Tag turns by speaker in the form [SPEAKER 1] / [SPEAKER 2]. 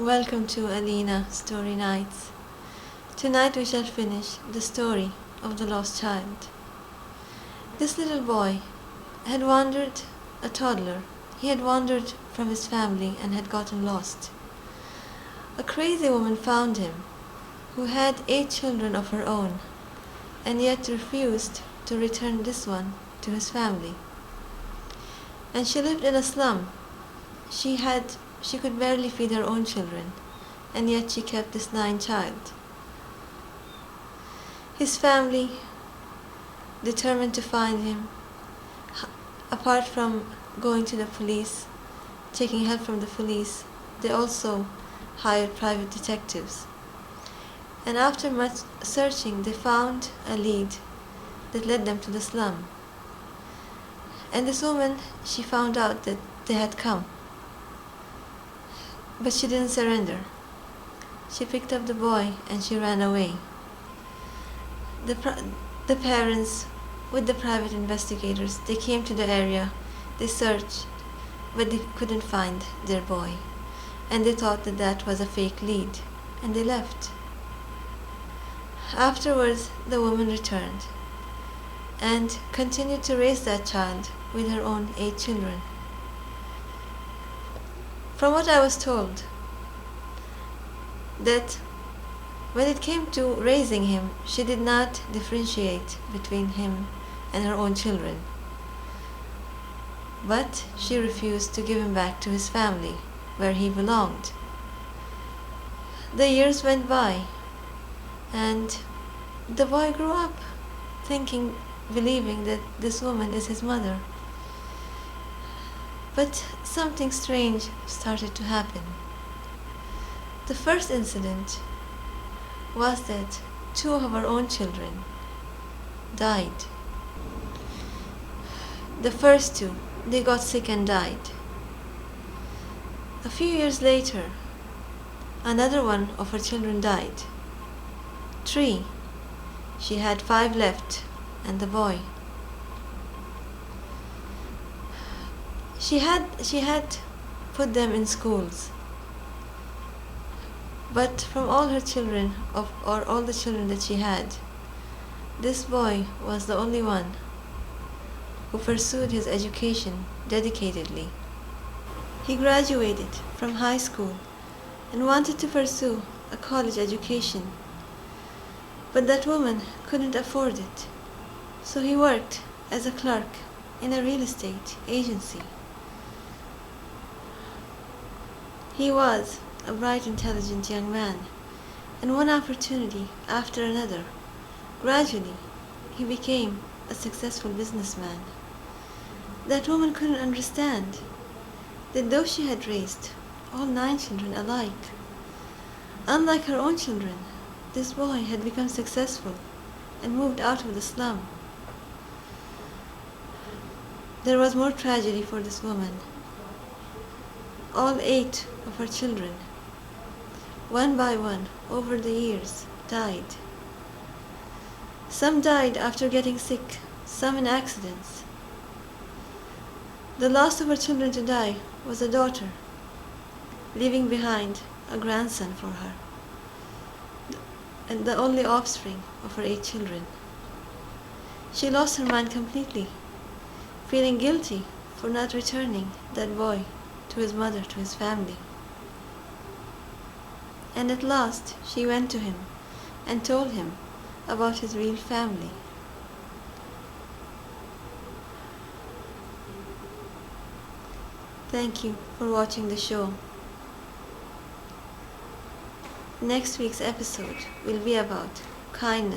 [SPEAKER 1] Welcome to Aleena Story Nights. Tonight we shall finish the story of the lost child. This little boy had wandered, a toddler. He had wandered from his family and had gotten lost. A crazy woman found him, who had 8 children of her own, and yet refused to return this one to his family. And she lived in a slum. She could barely feed her own children, and yet she kept this 9th child. His family, determined to find him, apart from going to the police, taking help from the police, they also hired private detectives. And after much searching, they found a lead that led them to the slum. And this woman, she found out that they had come. But she didn't surrender. She picked up the boy and she ran away. The parents, with the private investigators, they came to the area, they searched, but they couldn't find their boy. And they thought that that was a fake lead, and they left. Afterwards, the woman returned and continued to raise that child with her own 8 children. From what I was told, that when it came to raising him, she did not differentiate between him and her own children. But she refused to give him back to his family, where he belonged. The years went by, and the boy grew up, believing that this woman is his mother. But something strange started to happen. The first incident was that 2 of our own children died. The first 2, they got sick and died. A few years later, another one of her children died. 3. She had 5 left, and the boy. She had put them in schools, but from all her children, or all the children that she had, this boy was the only one who pursued his education dedicatedly. He graduated from high school and wanted to pursue a college education, but that woman couldn't afford it, so he worked as a clerk in a real estate agency. He was a bright, intelligent young man, and one opportunity after another, gradually, he became a successful businessman. That woman couldn't understand that though she had raised all 9 children alike, unlike her own children, this boy had become successful and moved out of the slum. There was more tragedy for this woman. All 8 of her children, one by one, over the years, died. Some died after getting sick, some in accidents. The last of her children to die was a daughter, leaving behind a grandson for her, and the only offspring of her 8 children. She lost her mind completely, feeling guilty for not returning that boy to his mother, to his family. And at last she went to him and told him about his real family. Thank you for watching the show. Next week's episode will be about kindness.